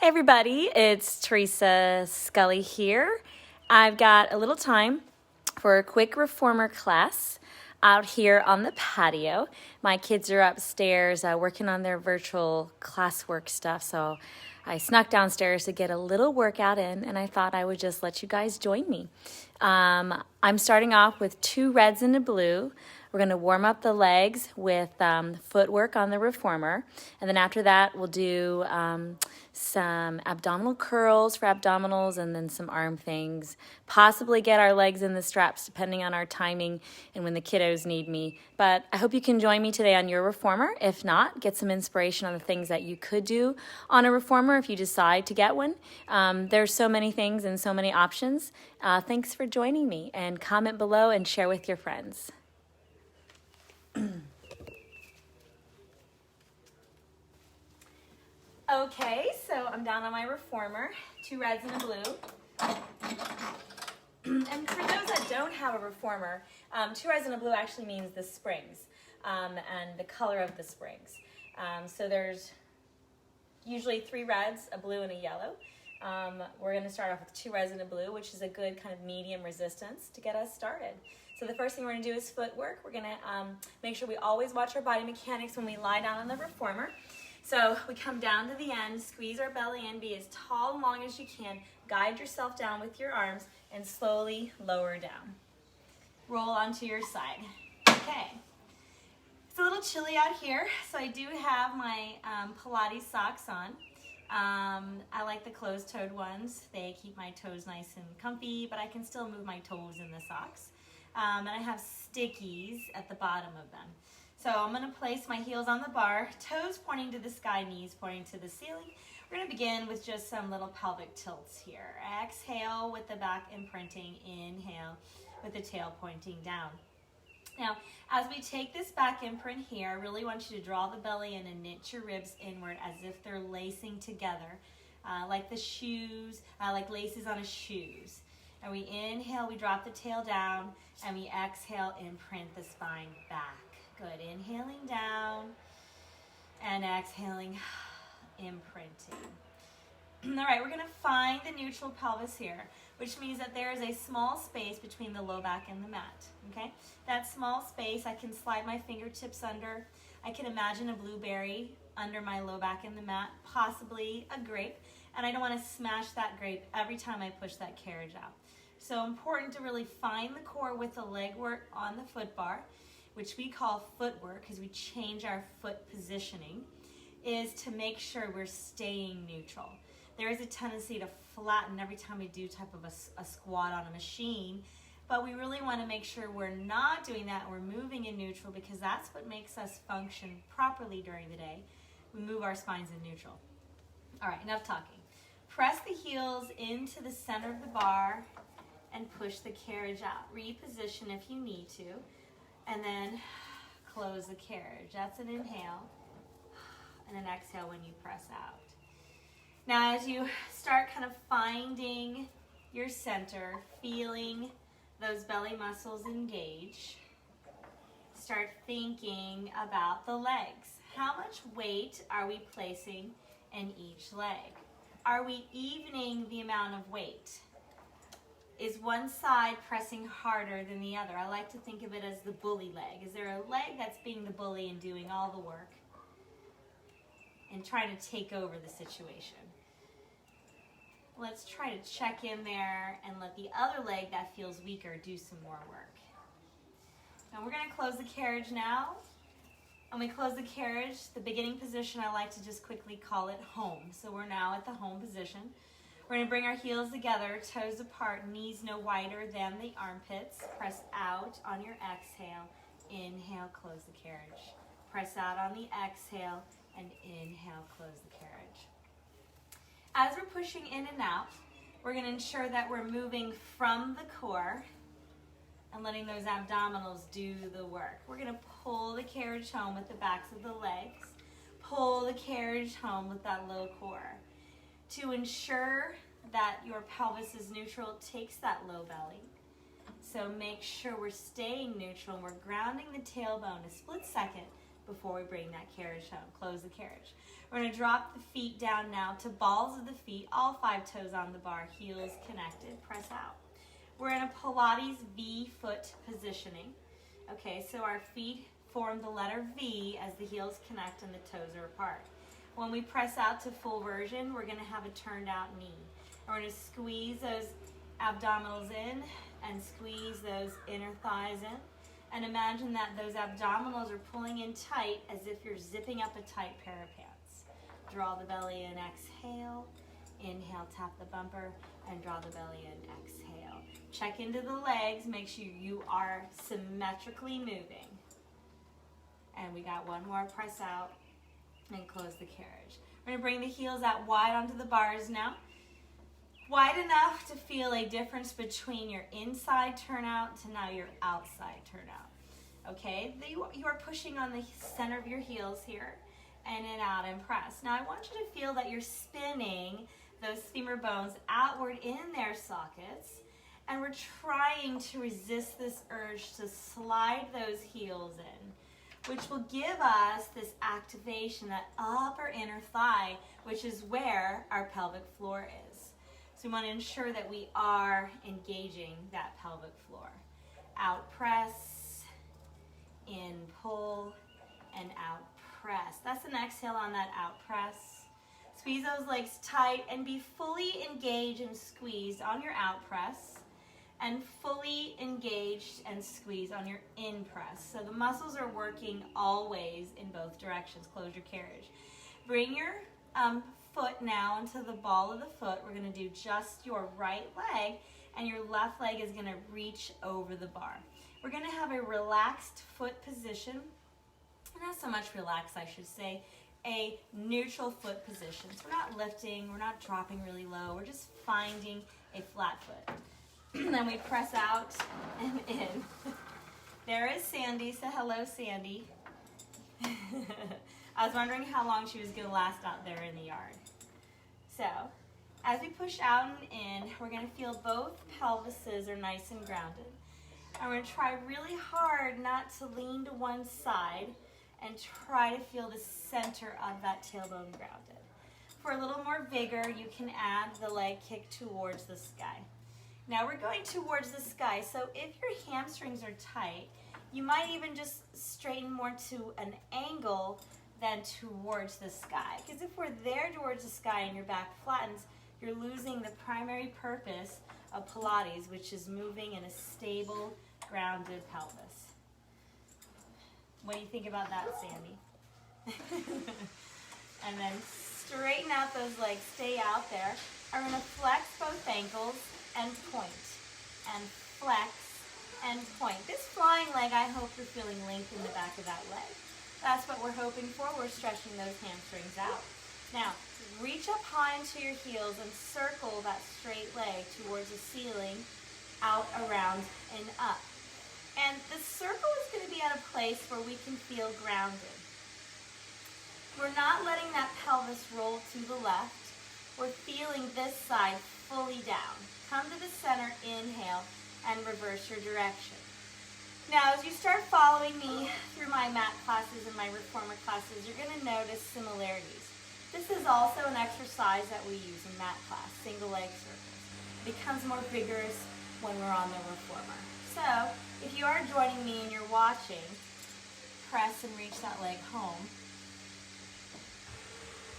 Hey everybody, it's Teresa Scully here. I've got a little time for a quick reformer class out here on the patio. My kids are upstairs working on their virtual classwork stuff, so I snuck downstairs to get a little workout in, and I thought I would just let you guys join me. I'm starting off with 2 reds and a blue. We're going to warm up the legs with footwork on the reformer, and then after that we'll do some abdominal curls for abdominals and then some arm things. Possibly get our legs in the straps depending on our timing and when the kiddos need me. But I hope you can join me today on your reformer. If not, get some inspiration on the things that you could do on a reformer if you decide to get one. There's so many things and so many options. Thanks for joining me, and comment below and share with your friends. Okay, so I'm down on my reformer, 2 reds and a blue. And for those that don't have a reformer, 2 reds and a blue actually means the springs and the color of the springs. So there's usually 3 reds, a blue, and a yellow. We're going to start off with 2 reds and a blue, which is a good kind of medium resistance to get us started. So the first thing we're going to do is footwork. We're going to make sure we always watch our body mechanics when we lie down on the reformer. So we come down to the end, squeeze our belly in, be as tall and long as you can, guide yourself down with your arms, and slowly lower down. Roll onto your side. Okay. It's a little chilly out here, so I do have my Pilates socks on. I like the closed-toed ones. They keep my toes nice and comfy, but I can still move my toes in the socks. And I have stickies at the bottom of them. So I'm going to place my heels on the bar, toes pointing to the sky, knees pointing to the ceiling. We're going to begin with just some little pelvic tilts here. Exhale with the back imprinting. Inhale with the tail pointing down. Now, as we take this back imprint here, I really want you to draw the belly in and knit your ribs inward as if they're lacing together, like the shoes, like laces on a shoes. And we inhale, we drop the tail down, and we exhale, imprint the spine back. Good. Inhaling down and exhaling, imprinting. All right, we're going to find the neutral pelvis here, which means that there is a small space between the low back and the mat. Okay? That small space, I can slide my fingertips under. I can imagine a blueberry under my low back and the mat, possibly a grape, and I don't want to smash that grape every time I push that carriage out. So important to really find the core with the leg work on the foot bar, which we call footwork because we change our foot positioning, is to make sure we're staying neutral. There is a tendency to flatten every time we do type of a squat on a machine, but we really want to make sure we're not doing that. We're moving in neutral because that's what makes us function properly during the day. We move our spines in neutral. All right, enough talking. Press the heels into the center of the bar and push the carriage out. Reposition if you need to. And then close the carriage. That's an inhale. And an exhale when you press out. Now as you start kind of finding your center, feeling those belly muscles engage, start thinking about the legs. How much weight are we placing in each leg? Are we evening the amount of weight? Is one side pressing harder than the other? I like to think of it as the bully leg. Is there a leg that's being the bully and doing all the work and trying to take over the situation? Let's try to check in there and let the other leg that feels weaker do some more work. Now we're going to close the carriage now. When we close the carriage, the beginning position, I like to just quickly call it home. So we're now at the home position. We're going to bring our heels together, toes apart, knees no wider than the armpits. Press out on your exhale. Inhale, close the carriage. Press out on the exhale, and inhale, close the carriage. As we're pushing in and out, we're going to ensure that we're moving from the core and letting those abdominals do the work. We're going to pull the carriage home with the backs of the legs. Pull the carriage home with that low core. To ensure that your pelvis is neutral, it takes that low belly. So make sure we're staying neutral and we're grounding the tailbone a split second before we bring that carriage home. Close the carriage. We're going to drop the feet down now to balls of the feet, all 5 toes on the bar, heels connected, press out. We're in a Pilates V foot positioning. Okay, so our feet form the letter V as the heels connect and the toes are apart. When we press out to full version, we're going to have a turned out knee. We're going to squeeze those abdominals in and squeeze those inner thighs in. And imagine that those abdominals are pulling in tight as if you're zipping up a tight pair of pants. Draw the belly in, exhale. Inhale, tap the bumper, and draw the belly in, exhale. Check into the legs, make sure you are symmetrically moving. And we got one more, press out, and close the carriage. We're gonna bring the heels out wide onto the bars now. Wide enough to feel a difference between your inside turnout to now your outside turnout. Okay, you are pushing on the center of your heels here, and then out and press. Now I want you to feel that you're spinning those femur bones outward in their sockets, and we're trying to resist this urge to slide those heels in, which will give us this activation, that upper inner thigh, which is where our pelvic floor is. So we want to ensure that we are engaging that pelvic floor. Out press, in pull, and out press. That's an exhale on that out press. Squeeze those legs tight and be fully engaged and squeezed on your out press, and fully engaged and squeezed on your in press. So the muscles are working always in both directions. Close your carriage. Bring your foot now into the ball of the foot. We're going to do just your right leg, and your left leg is going to reach over the bar. We're going to have a relaxed foot position. Not so much relaxed, I should say. A neutral foot position. So we're not lifting, we're not dropping really low, we're just finding a flat foot. And then we press out and in. There is Sandy. Say hello, Sandy. I was wondering how long she was going to last out there in the yard. So, as we push out and in, we're going to feel both pelvises are nice and grounded. And we're going to try really hard not to lean to one side, and try to feel the center of that tailbone grounded. For a little more vigor, you can add the leg kick towards the sky. Now we're going towards the sky, so if your hamstrings are tight, you might even just straighten more to an angle than towards the sky. Because if we're there towards the sky and your back flattens, you're losing the primary purpose of Pilates, which is moving in a stable, grounded pelvis. What do you think about that, Sandy? And then straighten out those legs, stay out there. I'm going to flex both ankles and point. And flex and point. This flying leg, I hope you're feeling length in the back of that leg. That's what we're hoping for. We're stretching those hamstrings out. Now, reach up high into your heels and circle that straight leg towards the ceiling, out, around, and up. And the circle is going to be at a place where we can feel grounded. We're not letting that pelvis roll to the left. We're feeling this side fully down. Come to the center, inhale, and reverse your direction. Now, as you start following me through my mat classes and my reformer classes, you're going to notice similarities. This is also an exercise that we use in mat class, single leg circles. It becomes more vigorous when we're on the reformer. So, if you are joining me and you're watching, press and reach that leg home.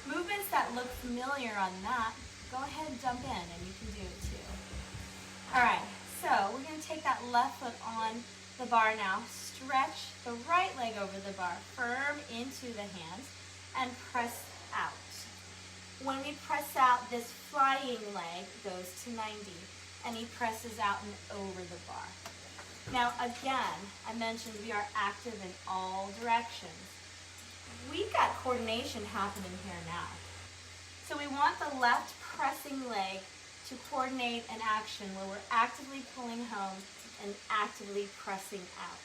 Movements that look familiar on that, go ahead and jump in and you can do it too. Alright, so we're going to take that left foot on the bar now, stretch the right leg over the bar, firm into the hands, and press out. When we press out, this flying leg goes to 90, and he presses out and over the bar. Now again, I mentioned we are active in all directions. We've got coordination happening here now. So we want the left pressing leg to coordinate an action where we're actively pulling home and actively pressing out.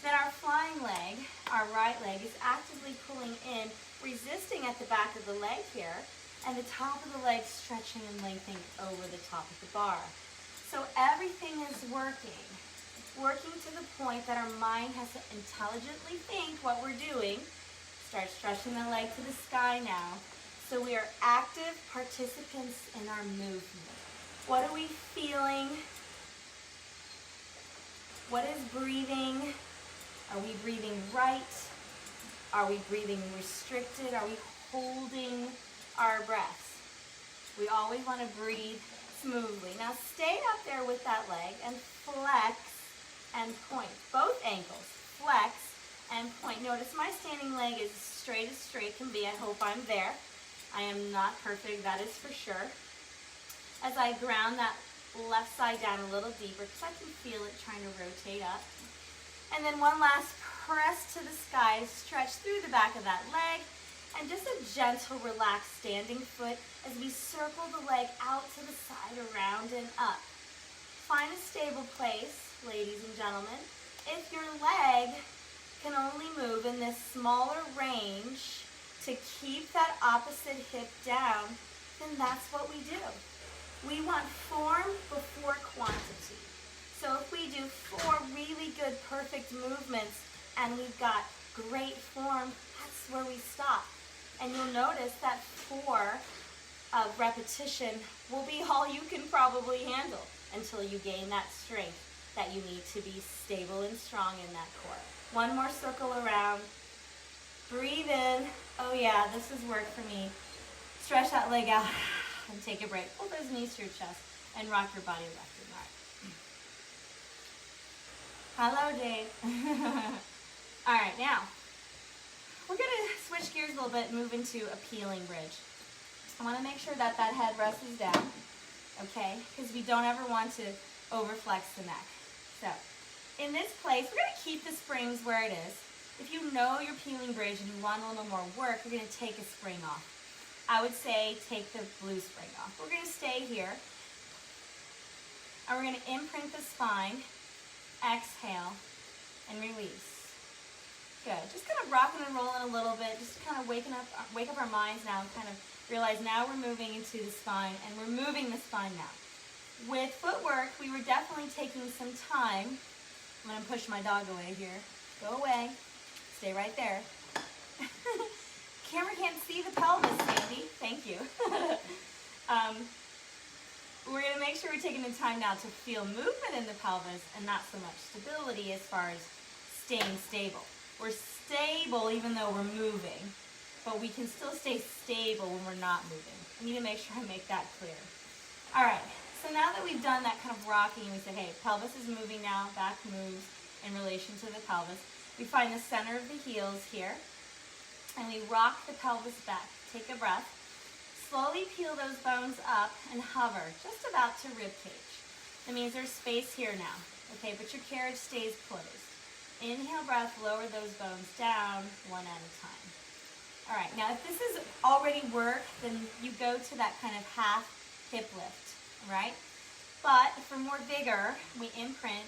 Then our flying leg, our right leg, is actively pulling in, resisting at the back of the leg here, and the top of the leg stretching and lengthening over the top of the bar. So everything is working to the point that our mind has to intelligently think what we're doing, Start stretching the leg to the sky now. So we are active participants in our movement. What are we feeling? What is breathing? Are we breathing right? Are we breathing restricted? Are we holding our breaths? We always want to breathe smoothly. Now stay up there with that leg and flex and point. Both ankles, flex and point. Notice my standing leg is as straight can be. I hope I'm there. I am not perfect, that is for sure. As I ground that left side down a little deeper, because I can feel it trying to rotate up. And then one last press to the sky, stretch through the back of that leg, and just a gentle, relaxed standing foot as we circle the leg out to the side, around and up. Find a stable place, ladies and gentlemen. If your leg can only move in this smaller range to keep that opposite hip down, then that's what we do. We want form before quantity. So if we do 4 really good, perfect movements and we've got great form, that's where we stop. And you'll notice that 4 repetition will be all you can probably handle until you gain that strength that you need to be stable and strong in that core. One more circle around. Breathe in. Oh yeah, this is work for me. Stretch that leg out and take a break. Pull those knees to your chest and rock your body left and right. Hello, Dave. All right, now we're going to switch gears a little bit and move into a peeling bridge. I want to make sure that that headrest is down, okay, because we don't ever want to overflex the neck. So in this place, we're going to keep the springs where it is. If you know your peeling bridge and you want a little more work, you're going to take a spring off. I would say take the blue spring off. We're going to stay here, and we're going to imprint the spine, exhale, and release. Good. Just kind of rocking and rolling a little bit, just kind of wake up our minds now and kind of realize now we're moving into the spine, and we're moving the spine now. With footwork, we were definitely taking some time. I'm going to push my dog away here. Go away. Stay right there. Camera can't see the pelvis, Sandy. Thank you. We're going to make sure we're taking the time now to feel movement in the pelvis and not so much stability as far as staying stable. We're stable even though we're moving, but we can still stay stable when we're not moving. I need to make sure I make that clear. All right, so now that we've done that kind of rocking, we say, hey, pelvis is moving now, back moves in relation to the pelvis. We find the center of the heels here, and we rock the pelvis back. Take a breath. Slowly peel those bones up and hover just about to rib cage. That means there's space here now, okay, but your carriage stays closed. Inhale, breath, lower those bones down one at a time. All right, now if this is already work, then you go to that kind of half hip lift, right? But for more vigor, we imprint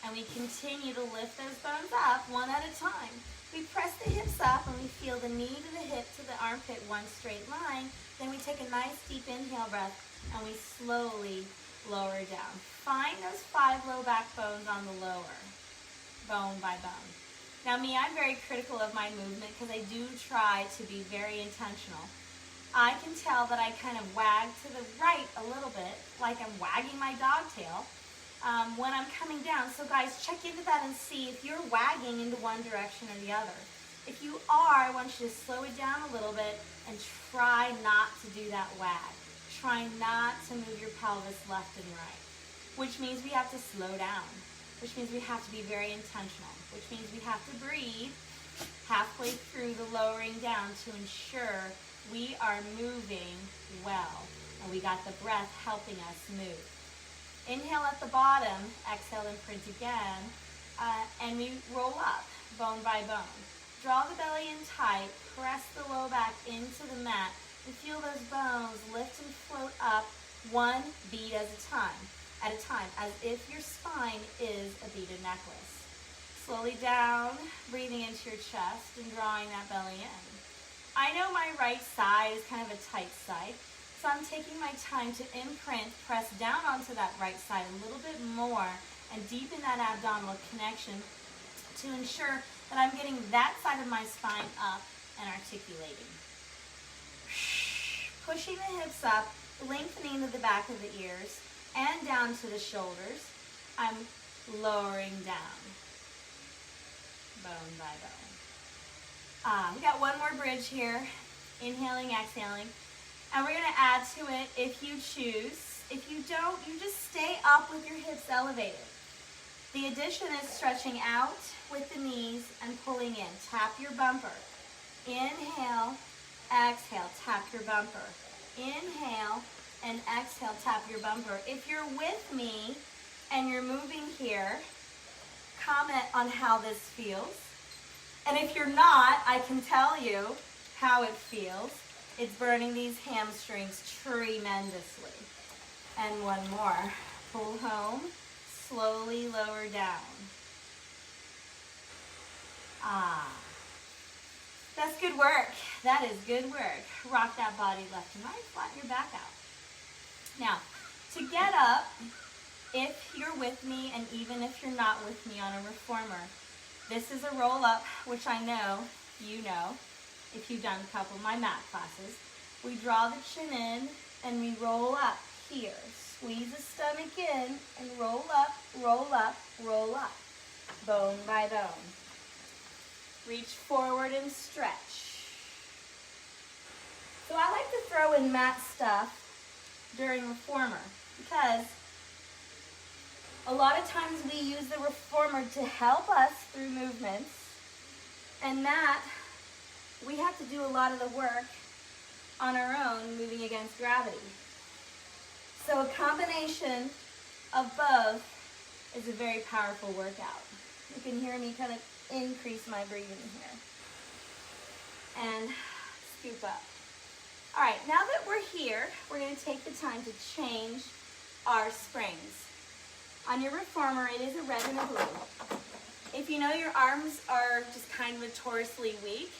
and we continue to lift those bones up one at a time. We press the hips up and we feel the knee to the hip to the armpit, one straight line. Then we take a nice deep inhale breath and we slowly lower down. Find those 5 low back bones on the lower, bone by bone. Now me, I'm very critical of my movement because I do try to be very intentional. I can tell that I kind of wag to the right a little bit, like I'm wagging my dog tail when I'm coming down. So guys, check into that and see if you're wagging into one direction or the other. If you are, I want you to slow it down a little bit and try not to do that wag. Try not to move your pelvis left and right, which means we have to slow down, which means we have to be very intentional, which means we have to breathe halfway through the lowering down to ensure we are moving well, and we got the breath helping us move. Inhale at the bottom, exhale and print again, and we roll up, bone by bone. Draw the belly in tight, press the low back into the mat, and feel those bones lift and float up one bead at a time, as if your spine is a beaded necklace. Slowly down, breathing into your chest and drawing that belly in. I know my right side is kind of a tight side, so I'm taking my time to imprint, press down onto that right side a little bit more and deepen that abdominal connection to ensure that I'm getting that side of my spine up and articulating. Pushing the hips up, lengthening to the back of the ears and down to the shoulders. I'm lowering down, bone by bone. We got one more bridge here, inhaling, exhaling, and we're gonna add to it if you choose. If you don't, you just stay up with your hips elevated. The addition is stretching out with the knees and pulling in. Tap your bumper. Inhale, exhale, tap your bumper. Inhale and exhale, tap your bumper. If you're with me and you're moving here, comment on how this feels. And if you're not, I can tell you how it feels. It's burning these hamstrings tremendously. And one more. Pull home, slowly lower down. That's good work. That is good work. Rock that body left and right, flatten your back out. Now, to get up, if you're with me and even if you're not with me on a reformer, this is a roll up, which I know you know if you've done a couple of my mat classes. We draw the chin in and we roll up here. Squeeze the stomach in and roll up, roll up, roll up, bone by bone. Reach forward and stretch. So I like to throw in mat stuff during reformer because a lot of times we use the reformer to help us through movements, and that we have to do a lot of the work on our own moving against gravity. So a combination of both is a very powerful workout. You can hear me kind of increase my breathing here. And scoop up. All right, now that we're here, we're going to take the time to change our springs. On your reformer, it is a red and a blue. If you know your arms are just kind of notoriously weak,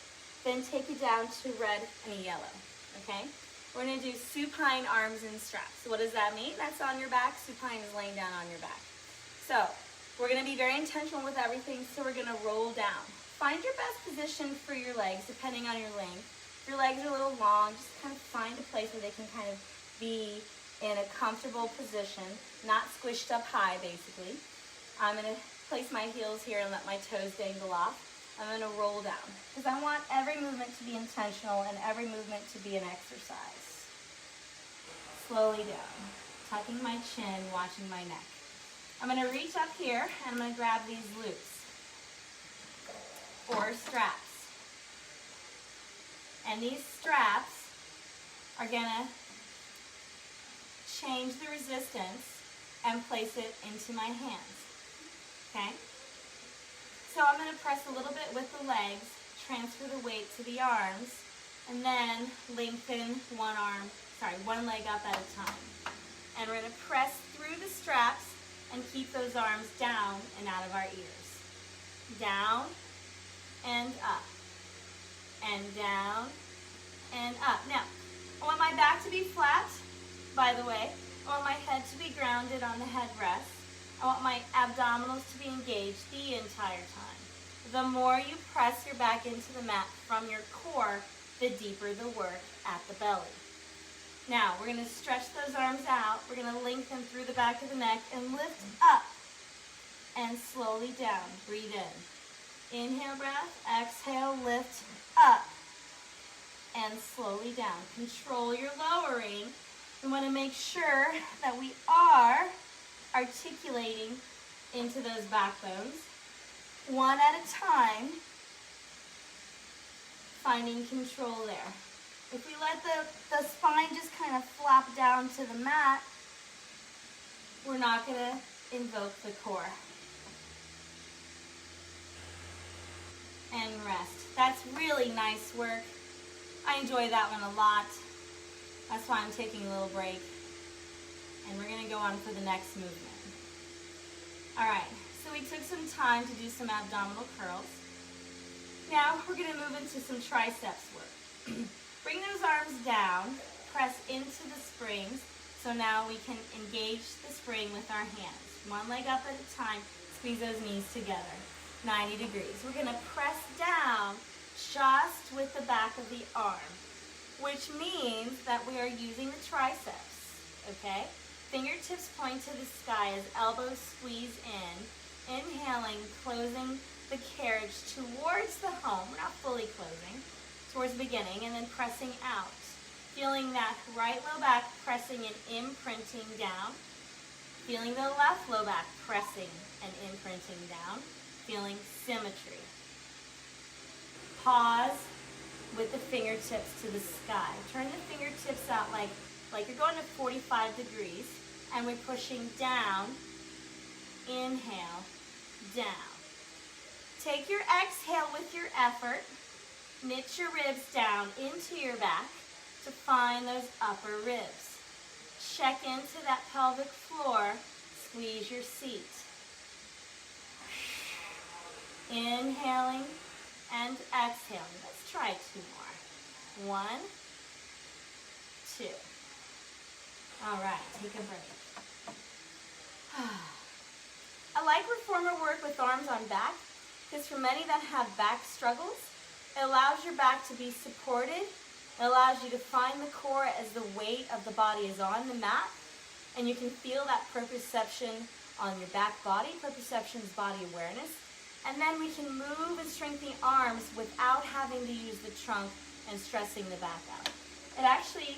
then take it down to red and a yellow, okay? We're going to do supine arms and straps. So what does that mean? That's on your back. Supine is laying down on your back. So we're going to be very intentional with everything, so we're going to roll down. Find your best position for your legs, depending on your length. If your legs are a little long, just kind of find a place where they can kind of be in a comfortable position, not squished up high, basically. I'm going to place my heels here and let my toes dangle off. I'm going to roll down, because I want every movement to be intentional and every movement to be an exercise. Slowly down, tucking my chin, watching my neck. I'm going to reach up here and I'm going to grab these loops or straps. And these straps are going to change the resistance and place it into my hands. Okay? So I'm going to press a little bit with the legs, transfer the weight to the arms, and then lengthen one leg up at a time. And we're going to press through the straps and keep those arms down and out of our ears. Down and up. And down and up. Now, I want my back to be flat, by the way. I want my head to be grounded on the headrest. I want my abdominals to be engaged the entire time. The more you press your back into the mat from your core, the deeper the work at the belly. Now, we're going to stretch those arms out. We're going to lengthen through the back of the neck and lift up and slowly down. Breathe in. Inhale breath, exhale, lift up and slowly down. Control your lowering. We want to make sure that we are articulating into those backbones, one at a time, finding control there. If we let the spine just kind of flop down to the mat, we're not going to invoke the core. And rest. That's really nice work. I enjoy that one a lot. That's why I'm taking a little break. And we're going to go on for the next movement. All right, so we took some time to do some abdominal curls. Now we're going to move into some triceps work. Bring those arms down, press into the springs, so now we can engage the spring with our hands. One leg up at a time, squeeze those knees together, 90 degrees. We're going to press down, just with the back of the arm, which means that we are using the triceps, okay? Fingertips point to the sky as elbows squeeze in. Inhaling, closing the carriage towards the home. We're not fully closing, towards the beginning, and then pressing out. Feeling that right low back pressing and imprinting down. Feeling the left low back pressing and imprinting down. Feeling symmetry. Pause with the fingertips to the sky. Turn the fingertips out like you're going to 45 degrees, and we're pushing down. Inhale, down. Take your exhale with your effort. Knit your ribs down into your back to find those upper ribs. Check into that pelvic floor. Squeeze your seat. Inhaling and exhaling. Let's try 2 more. 1, 2. All right, take a break. I like reformer work with arms on back because for many that have back struggles, it allows your back to be supported. It allows you to find the core as the weight of the body is on the mat, and you can feel that proprioception on your back body. Proprioception is body awareness. And then we can move and strengthen the arms without having to use the trunk and stressing the back out. It actually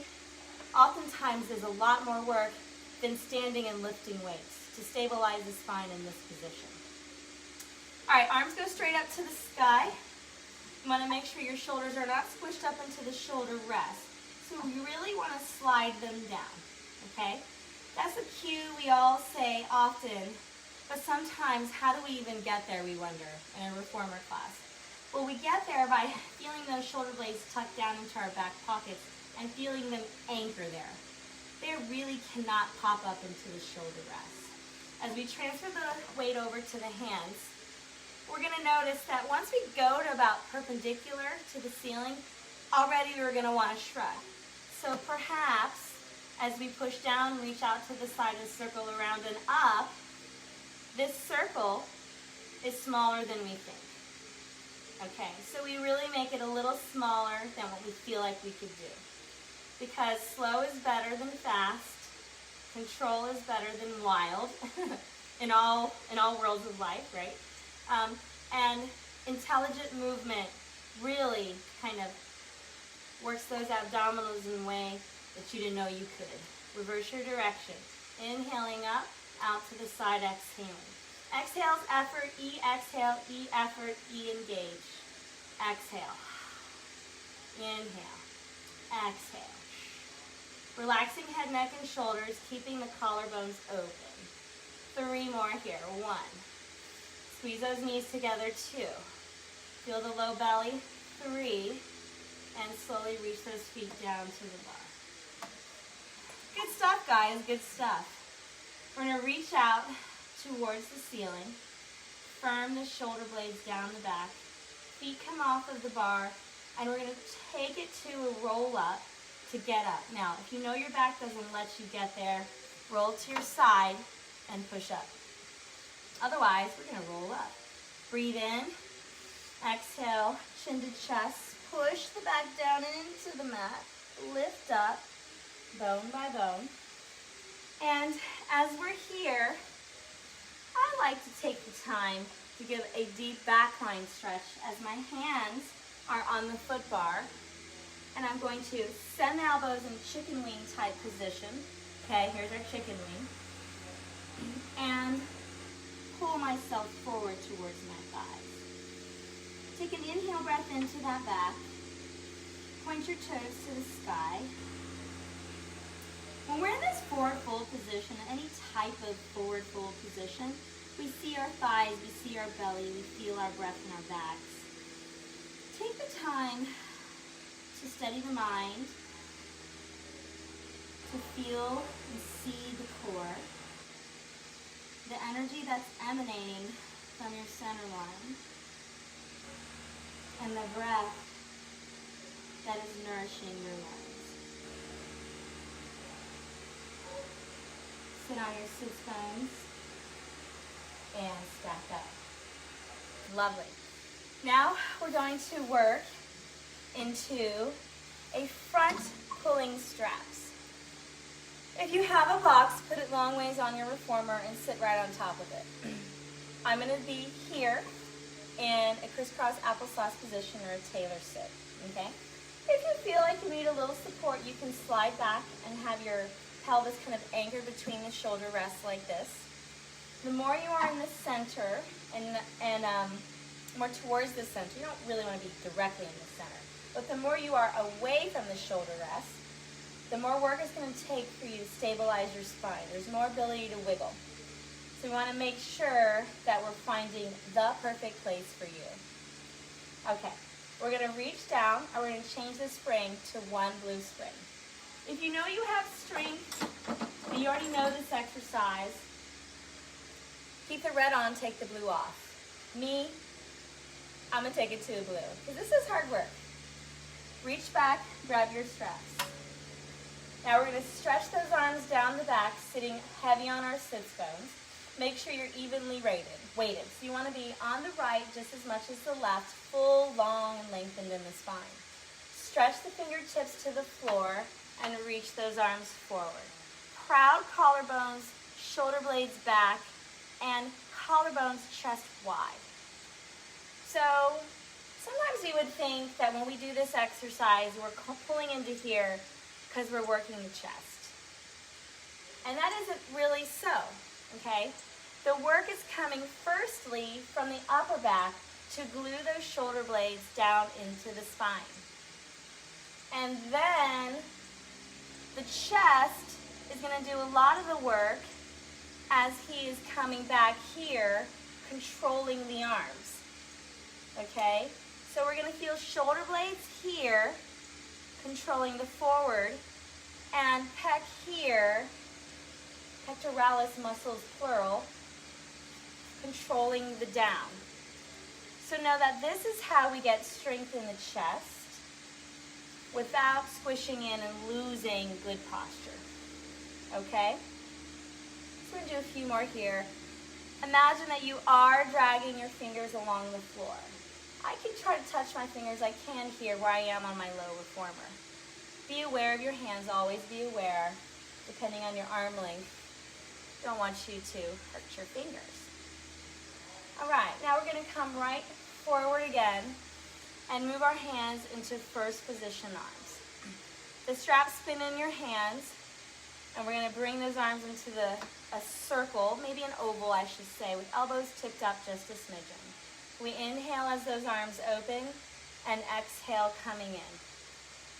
oftentimes is a lot more work than standing and lifting weights to stabilize the spine in this position. All right, arms go straight up to the sky. You want to make sure your shoulders are not squished up into the shoulder rest. So you really want to slide them down, okay? That's a cue we all say often, but sometimes how do we even get there, we wonder, in a reformer class? Well, we get there by feeling those shoulder blades tucked down into our back pockets and feeling them anchor there. They really cannot pop up into the shoulder rest. As we transfer the weight over to the hands, we're going to notice that once we go to about perpendicular to the ceiling, already we're going to want to shrug. So perhaps as we push down, reach out to the side and circle around and up, this circle is smaller than we think. Okay, so we really make it a little smaller than what we feel like we could do. Because slow is better than fast, control is better than wild, in all worlds of life, right? And intelligent movement really kind of works those abdominals in a way that you didn't know you could. Reverse your direction. Inhaling up, out to the side, exhaling. Exhale's effort, E, exhale, E, effort, E, engage. Exhale. Inhale. Exhale. Relaxing head, neck, and shoulders, keeping the collarbones open. 3 more here. 1. Squeeze those knees together. 2. Feel the low belly. 3. And slowly reach those feet down to the bar. Good stuff, guys. Good stuff. We're going to reach out towards the ceiling. Firm the shoulder blades down the back. Feet come off of the bar. And we're going to take it to a roll up to get up. Now, if you know your back doesn't let you get there, roll to your side and push up. Otherwise, we're going to roll up. Breathe in. Exhale, chin to chest. Push the back down into the mat. Lift up, bone by bone. And as we're here, I like to take the time to give a deep back line stretch as my hands are on the foot bar. And I'm going to send the elbows in chicken wing type position. Okay, here's our chicken wing. And pull myself forward towards my thighs. Take an inhale breath into that back. Point your toes to the sky. When we're in this forward fold position, any type of forward fold position, we see our thighs, we see our belly, we feel our breath in our backs. Take the time to steady the mind, to feel and see the core, the energy that's emanating from your center line, and the breath that is nourishing your lungs. Sit on your sits bones and stack up. Lovely. Now we're going to work into a front pulling straps. If you have a box, put it long ways on your reformer and sit right on top of it. I'm going to be here in a crisscross applesauce position or a Taylor sit, okay? If you feel like you need a little support, you can slide back and have your pelvis kind of anchored between the shoulder rests like this. The more you are in the center and more towards the center, you don't really want to be directly in the center, but the more you are away from the shoulder rest, the more work it's going to take for you to stabilize your spine. There's more ability to wiggle. So we want to make sure that we're finding the perfect place for you. Okay, we're going to reach down and we're going to change the spring to one blue spring. If you know you have strength and you already know this exercise, keep the red on, take the blue off. Me, I'm going to take it to the blue because this is hard work. Reach back, grab your straps. Now we're going to stretch those arms down the back, sitting heavy on our sits bones. Make sure you're evenly weighted. So you want to be on the right just as much as the left, full, long, and lengthened in the spine. Stretch the fingertips to the floor and reach those arms forward. Proud collarbones, shoulder blades back, and collarbones chest wide. So sometimes you would think that when we do this exercise, we're pulling into here because we're working the chest. And that isn't really so, okay? The work is coming firstly from the upper back to glue those shoulder blades down into the spine. And then the chest is going to do a lot of the work as he is coming back here, controlling the arms, okay? So we're going to feel shoulder blades here, controlling the forward, and pec here, pectoralis muscles plural, controlling the down. So know that this is how we get strength in the chest without squishing in and losing good posture, okay? So we're going to do a few more here. Imagine that you are dragging your fingers along the floor. I can try to touch my fingers. I can here where I am on my low reformer. Be aware of your hands. Always be aware, depending on your arm length. Don't want you to hurt your fingers. All right, now we're going to come right forward again and move our hands into first position arms. The straps spin in your hands, and we're going to bring those arms into a circle, maybe an oval I should say, with elbows tipped up just a smidgen. We inhale as those arms open and exhale coming in.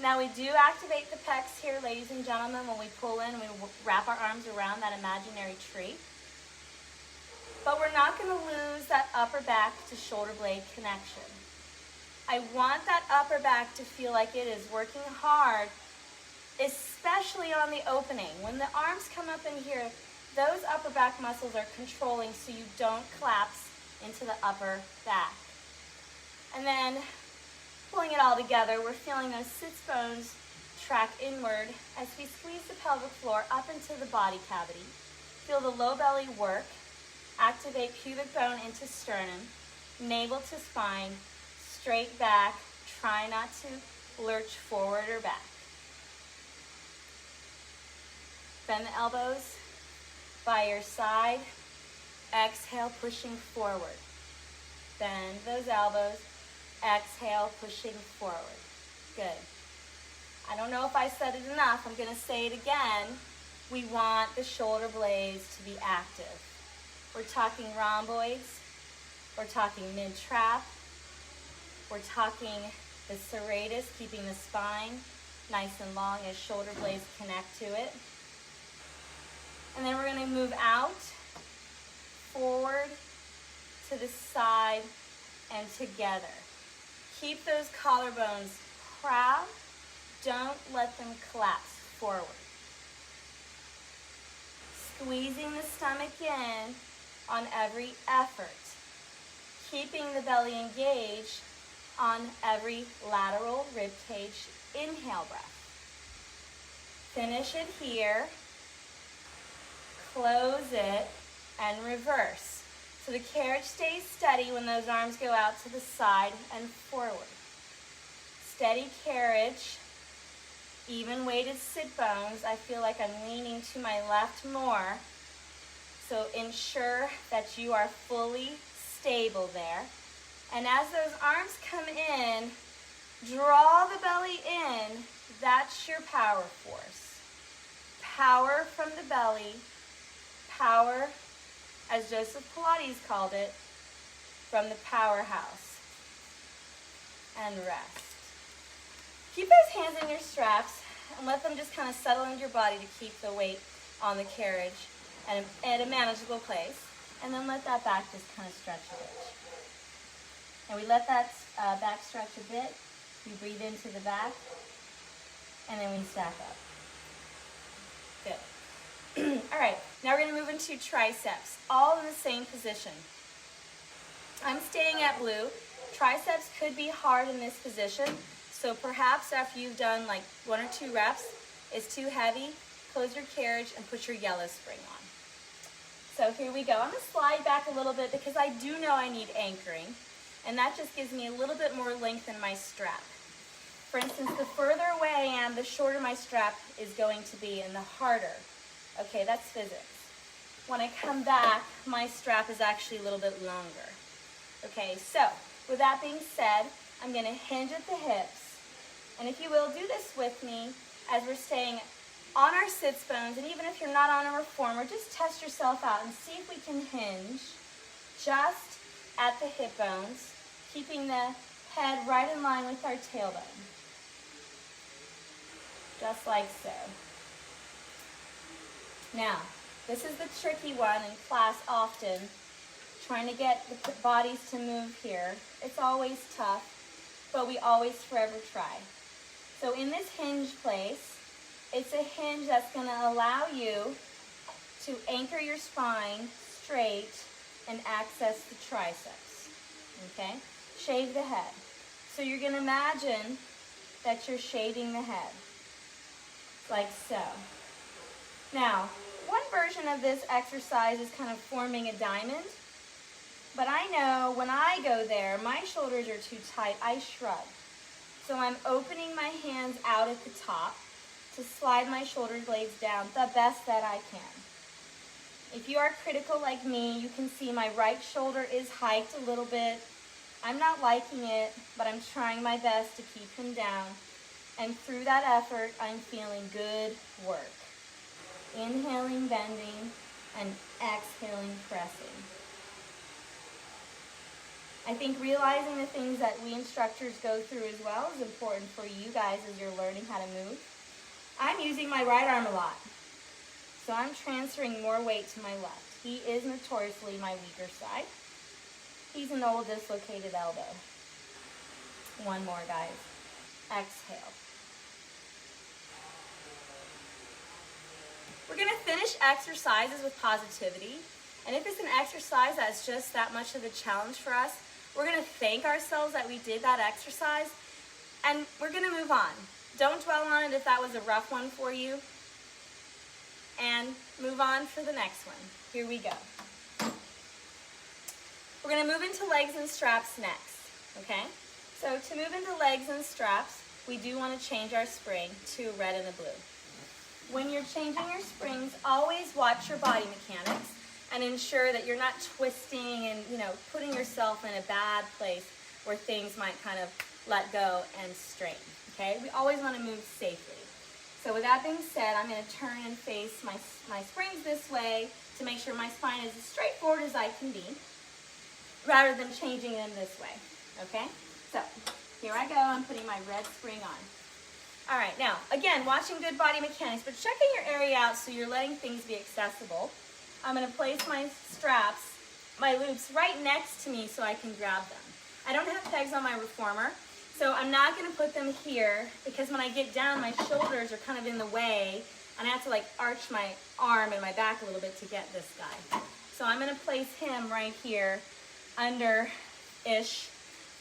Now we do activate the pecs here, ladies and gentlemen, when we pull in, we wrap our arms around that imaginary tree. But we're not going to lose that upper back to shoulder blade connection. I want that upper back to feel like it is working hard, especially on the opening. When the arms come up in here, those upper back muscles are controlling so you don't collapse into the upper back. And then pulling it all together, we're feeling those sits bones track inward as we squeeze the pelvic floor up into the body cavity. Feel the low belly work. Activate pubic bone into sternum, navel to spine, straight back. Try not to lurch forward or back. Bend the elbows by your side. Exhale, pushing forward. Bend those elbows. Exhale, pushing forward. Good. I don't know if I said it enough. I'm going to say it again. We want the shoulder blades to be active. We're talking rhomboids. We're talking mid-trap. We're talking the serratus, keeping the spine nice and long as shoulder blades connect to it. And then we're going to move out, forward, to the side, and together. Keep those collarbones proud. Don't let them collapse forward. Squeezing the stomach in on every effort. Keeping the belly engaged on every lateral ribcage inhale breath. Finish it here. Close it and reverse. So the carriage stays steady when those arms go out to the side and forward. Steady carriage, even weighted sit bones. I feel like I'm leaning to my left more. So ensure that you are fully stable there. And as those arms come in, draw the belly in. That's your power force. Power from the belly. Power, as Joseph Pilates called it, from the powerhouse. And rest. Keep those hands in your straps and let them just kind of settle into your body to keep the weight on the carriage and at a manageable place. And then let that back just kind of stretch a bit. And we let that back stretch a bit. We breathe into the back. And then we stack up. Good. All right, now we're going to move into triceps, all in the same position. I'm staying at blue. Triceps could be hard in this position, so perhaps after you've done like 1 or 2 reps, it's too heavy, close your carriage and put your yellow spring on. So here we go. I'm going to slide back a little bit because I do know I need anchoring, and that just gives me a little bit more length in my strap. For instance, the further away I am, the shorter my strap is going to be and the harder. Okay, that's physics. When I come back, my strap is actually a little bit longer. Okay, so with that being said, I'm going to hinge at the hips. And if you will, do this with me as we're staying on our sits bones. And even if you're not on a reformer, just test yourself out and see if we can hinge just at the hip bones, keeping the head right in line with our tailbone. Just like so. Now, this is the tricky one in class often, trying to get the bodies to move here. It's always tough, but we always forever try. So in this hinge place, it's a hinge that's going to allow you to anchor your spine straight and access the triceps, okay? Shave the head. So you're going to imagine that you're shaving the head, like so. Now, one version of this exercise is kind of forming a diamond, but I know when I go there, my shoulders are too tight, I shrug. So I'm opening my hands out at the top to slide my shoulder blades down the best that I can. If you are critical like me, you can see my right shoulder is hiked a little bit. I'm not liking it, but I'm trying my best to keep him down. And through that effort, I'm feeling good work. Inhaling, bending, and exhaling, pressing. I think realizing the things that we instructors go through as well is important for you guys as you're learning how to move. I'm using my right arm a lot, so I'm transferring more weight to my left. He is notoriously my weaker side. He's an old dislocated elbow. One more, guys. Exhale. We're going to finish exercises with positivity. And if it's an exercise that's just that much of a challenge for us, we're going to thank ourselves that we did that exercise, and we're going to move on. Don't dwell on it if that was a rough one for you, and move on for the next one. Here we go. We're going to move into legs and straps next, okay? So to move into legs and straps, we do want to change our spring to a red and a blue. When you're changing your springs, always watch your body mechanics and ensure that you're not twisting and, putting yourself in a bad place where things might kind of let go and strain, okay? We always want to move safely. So with that being said, I'm going to turn and face my springs this way to make sure my spine is as straightforward as I can be, rather than changing them this way, okay? So here I go. I'm putting my red spring on. All right, now, again, watching good body mechanics, but checking your area out so you're letting things be accessible. I'm going to place my straps, my loops, right next to me so I can grab them. I don't have pegs on my reformer, so I'm not going to put them here because when I get down, my shoulders are kind of in the way, and I have to arch my arm and my back a little bit to get this guy. So I'm going to place him right here under-ish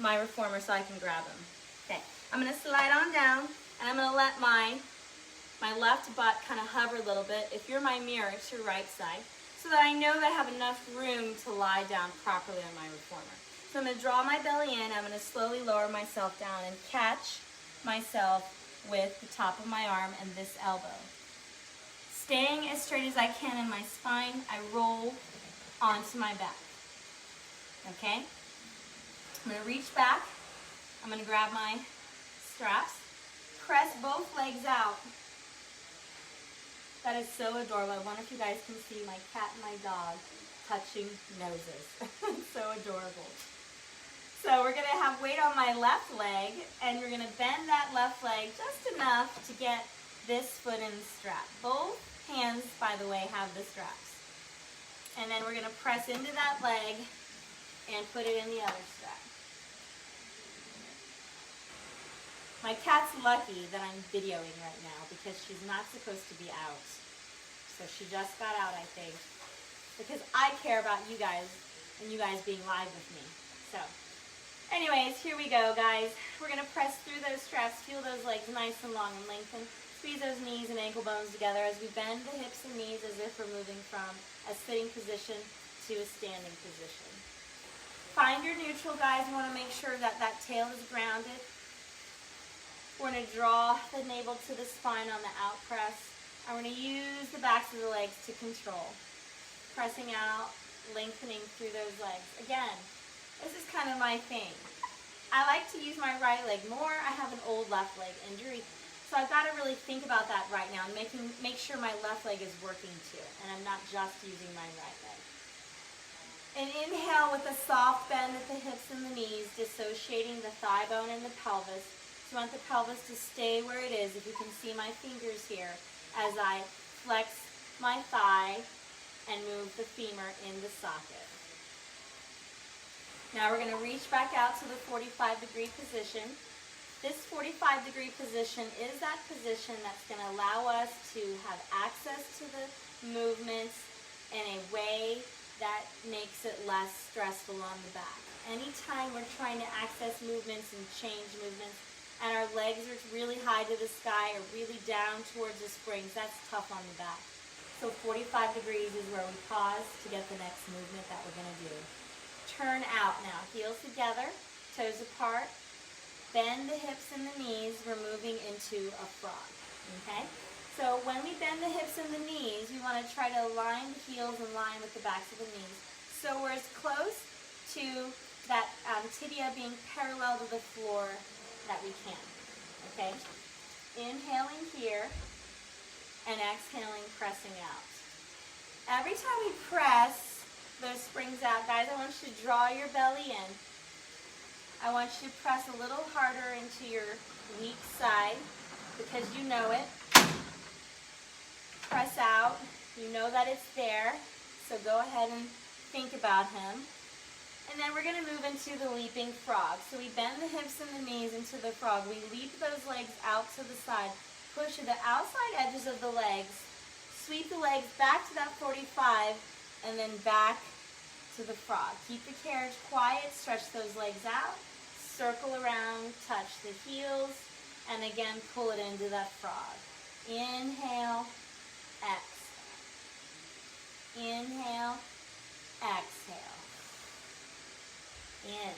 my reformer so I can grab him. Okay, I'm going to slide on down. And I'm going to let my left butt kind of hover a little bit. If you're my mirror, it's your right side. so that I know that I have enough room to lie down properly on my reformer. So I'm going to draw my belly in. I'm going to slowly lower myself down and catch myself with the top of my arm and this elbow. Staying as straight as I can in my spine, I roll onto my back. Okay? I'm going to reach back. I'm going to grab my straps, press both legs out. That is so adorable. I wonder if you guys can see my cat and my dog touching noses. So adorable. So we're going to have weight on my left leg, and we're going to bend that left leg just enough to get this foot in the strap. Both hands, by the way, have the straps. And then we're going to press into that leg and put it in the other strap. My cat's lucky that I'm videoing right now because she's not supposed to be out. So she just got out, I think, because I care about you guys and you guys being live with me. So anyways, here we go, guys. We're going to press through those straps, feel those legs nice and long and lengthen. Squeeze those knees and ankle bones together as we bend the hips and knees as if we're moving from a sitting position to a standing position. Find your neutral, guys. You want to make sure that that tail is grounded. We're going to draw the navel to the spine on the out press. And we're going to use the backs of the legs to control. Pressing out, lengthening through those legs. Again, this is kind of my thing. I like to use my right leg more. I have an old left leg injury. So I've got to really think about that right now and make sure my left leg is working too. And I'm not just using my right leg. And inhale with a soft bend at the hips and the knees, dissociating the thigh bone and the pelvis. So you want the pelvis to stay where it is. If you can see my fingers here as I flex my thigh and move the femur in the socket. Now we're going to reach back out to the 45-degree position. This 45-degree position is that position that's going to allow us to have access to the movements in a way that makes it less stressful on the back. Anytime we're trying to access movements and change movements, and our legs are really high to the sky or really down towards the springs, that's tough on the back. So 45 degrees is where we pause to get the next movement that we're going to do. Turn out now, heels together, toes apart, bend the hips and the knees, we're moving into a frog, okay? So when we bend the hips and the knees, we want to try to align the heels in line with the backs of the knees. So we're as close to that tibia being parallel to the floor that we can, okay? Inhaling here and exhaling, pressing out. Every time we press those springs out, guys, I want you to draw your belly in. I want you to press a little harder into your weak side because you know it. Press out. You know that it's there, so go ahead and think about him. And then we're going to move into the leaping frog. So we bend the hips and the knees into the frog. We leap those legs out to the side. Push to the outside edges of the legs. Sweep the legs back to that 45 and then back to the frog. Keep the carriage quiet. Stretch those legs out. Circle around. Touch the heels. And again, pull it into that frog. Inhale. Exhale. Inhale. Exhale. In.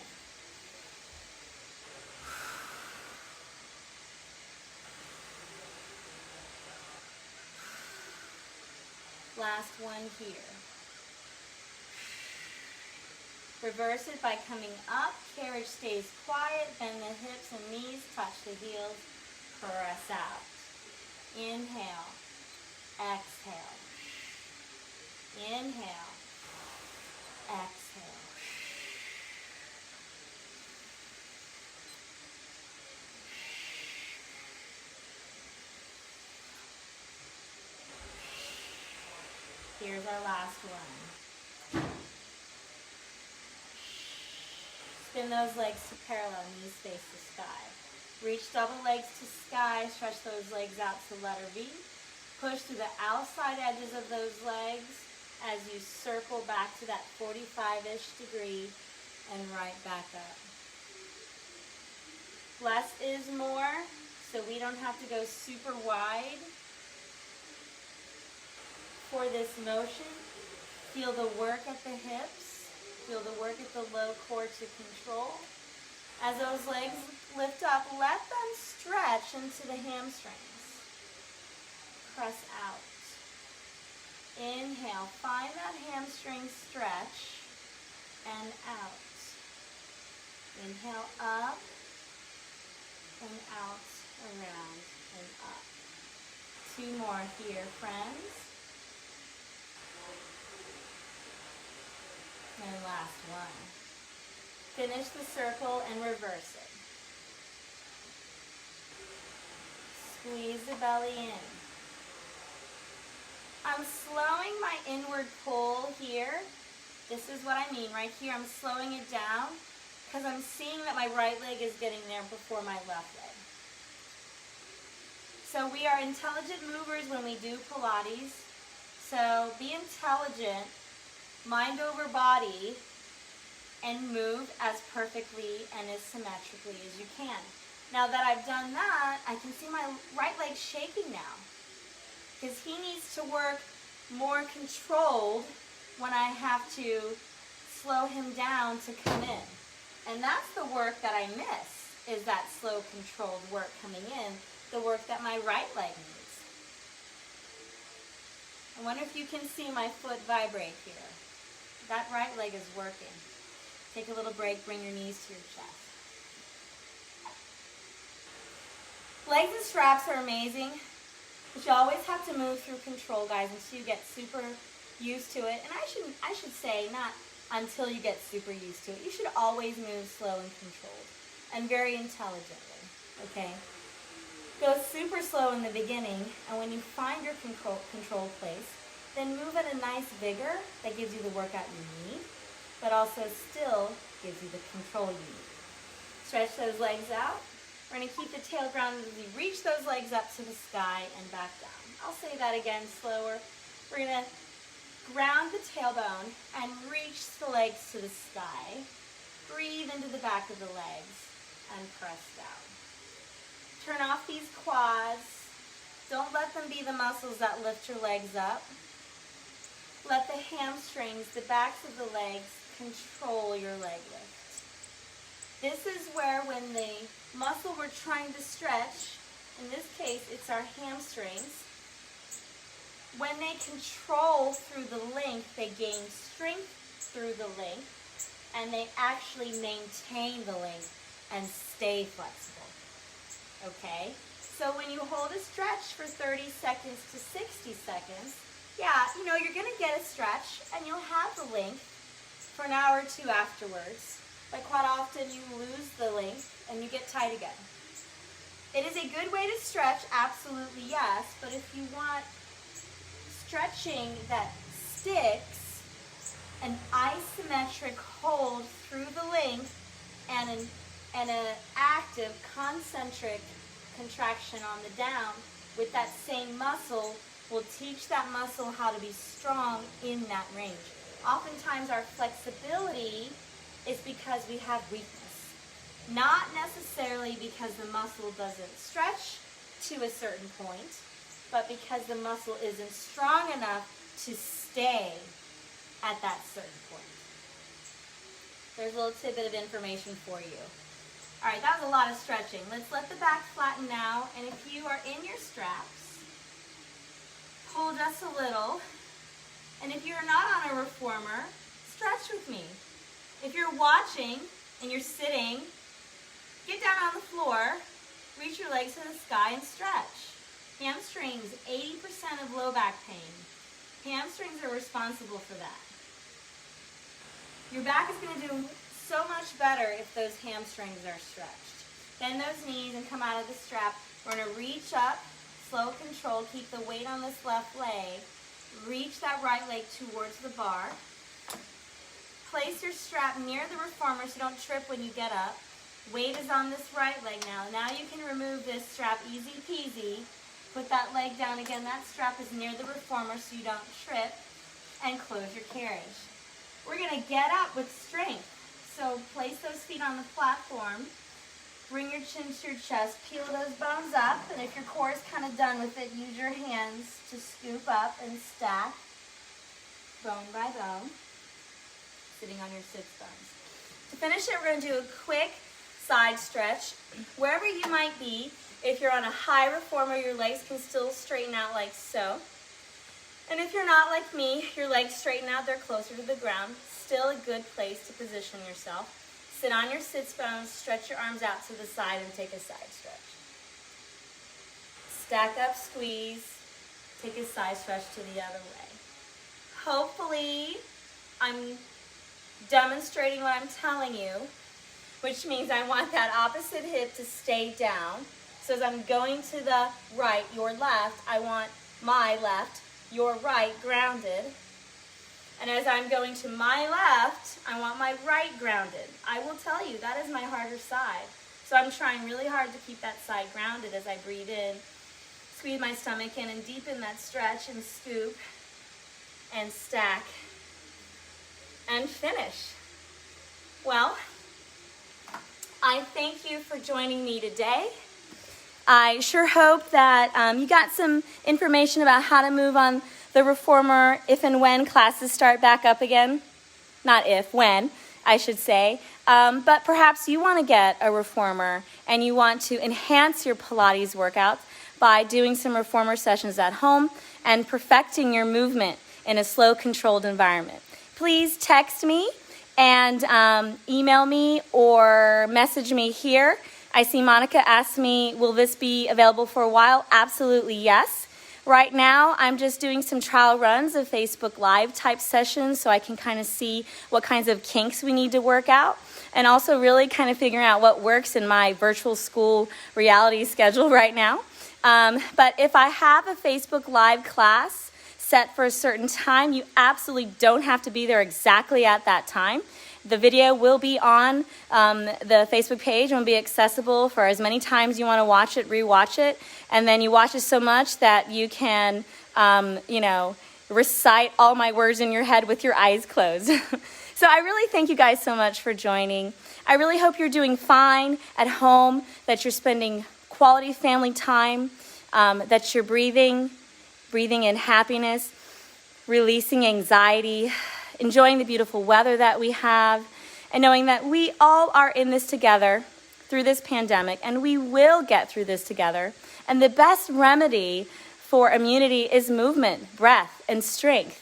Last one here. Reverse it by coming up. Carriage stays quiet. Bend the hips and knees. Touch the heels. Press out. Inhale. Exhale. Inhale. Exhale. Here's our last one. Spin those legs to parallel, knees face the sky. Reach double legs to sky, stretch those legs out to letter V. Push to the outside edges of those legs as you circle back to that 45-ish degree and right back up. Less is more, so we don't have to go super wide for this motion. Feel the work at the hips. Feel the work at the low core to control. As those legs lift up, let them stretch into the hamstrings. Press out. Inhale, find that hamstring stretch and out. Inhale up and out, around and up. 2 more here, friends. And last one. Finish the circle and reverse it. Squeeze the belly in. I'm slowing my inward pull here. This is what I mean right here. I'm slowing it down because I'm seeing that my right leg is getting there before my left leg. So we are intelligent movers when we do Pilates. So be intelligent, mind over body, and move as perfectly and as symmetrically as you can. Now that I've done that, I can see my right leg shaking now, because he needs to work more controlled when I have to slow him down to come in. And that's the work that I miss, is that slow controlled work coming in, the work that my right leg needs. I wonder if you can see my foot vibrate here. That right leg is working. Take a little break, bring your knees to your chest. Legs and straps are amazing, but you always have to move through control, guys, until you get super used to it. And I should say, not until you get super used to it. You should always move slow and controlled and very intelligently, okay? Go super slow in the beginning, and when you find your control place, then move at a nice vigor that gives you the workout you need, but also still gives you the control you need. Stretch those legs out. We're going to keep the tail grounded as we reach those legs up to the sky and back down. I'll say that again slower. We're going to ground the tailbone and reach the legs to the sky. Breathe into the back of the legs and press down. Turn off these quads. Don't let them be the muscles that lift your legs up. Let the hamstrings, the backs of the legs, control your leg lift. This is where when the muscle we're trying to stretch, in this case it's our hamstrings, when they control through the length, they gain strength through the length, and they actually maintain the length and stay flexible. Okay? So when you hold a stretch for 30 seconds to 60 seconds, yeah, you know, you're going to get a stretch and you'll have the length for an hour or two afterwards. But quite often you lose the length and you get tight again. It is a good way to stretch, absolutely yes, but if you want stretching that sticks, an isometric hold through the length and an active concentric contraction on the down with that same muscle will teach that muscle how to be strong in that range. Oftentimes our flexibility is because we have weakness. Not necessarily because the muscle doesn't stretch to a certain point, but because the muscle isn't strong enough to stay at that certain point. There's a little tidbit of information for you. All right, that was a lot of stretching. Let's let the back flatten now, and if you are in your straps, pull just a little, and if you're not on a reformer, stretch with me. If you're watching and you're sitting, get down on the floor, reach your legs to the sky and stretch. Hamstrings, 80% of low back pain. Hamstrings are responsible for that. Your back is going to do so much better if those hamstrings are stretched. Bend those knees and come out of the strap. We're going to reach up, slow control, keep the weight on this left leg. Reach that right leg towards the bar. Place your strap near the reformer so you don't trip when you get up. Weight is on this right leg now. Now you can remove this strap easy peasy. Put that leg down again. That strap is near the reformer so you don't trip. And close your carriage. We're going to get up with strength. So place those feet on the platform. Bring your chin to your chest. Peel those bones up. And if your core is kind of done with it, use your hands to scoop up and stack. bone by bone, sitting on your sits bones. To finish it, we're going to do a quick side stretch. Wherever you might be, if you're on a high reformer, your legs can still straighten out like so. And if you're not like me, your legs straighten out, they're closer to the ground. Still a good place to position yourself. Sit on your sits bones, stretch your arms out to the side, and take a side stretch. Stack up, squeeze, take a side stretch to the other way. Hopefully, I'm demonstrating what I'm telling you, which means I want that opposite hip to stay down. So as I'm going to the right, your left, I want my left, your right grounded. And as I'm going to my left, I want my right grounded. I will tell you, that is my harder side. So I'm trying really hard to keep that side grounded as I breathe in, squeeze my stomach in, and deepen that stretch, and scoop, and stack, and finish. Well, I thank you for joining me today. I sure hope that you got some information about how to move on the reformer if and when classes start back up again. Not if, when, I should say. But perhaps you want to get a reformer and you want to enhance your Pilates workouts by doing some reformer sessions at home and perfecting your movement in a slow, controlled environment. Please text me and email me or message me here. I see Monica asked me, will this be available for a while? Absolutely, yes. Right now, I'm just doing some trial runs of Facebook Live type sessions so I can kind of see what kinds of kinks we need to work out, and also really kind of figuring out what works in my virtual school reality schedule right now. But if I have a Facebook Live class set for a certain time, you absolutely don't have to be there exactly at that time. The video will be on the Facebook page and will be accessible for as many times you want to watch it, rewatch it, and then you watch it so much that you can, recite all my words in your head with your eyes closed. So I really thank you guys so much for joining. I really hope you're doing fine at home, that you're spending quality family time, that you're breathing in happiness, releasing anxiety, enjoying the beautiful weather that we have, and knowing that we all are in this together through this pandemic, and we will get through this together. And the best remedy for immunity is movement, breath, and strength.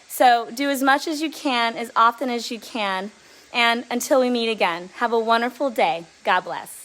So do as much as you can, as often as you can, and until we meet again, have a wonderful day. God bless.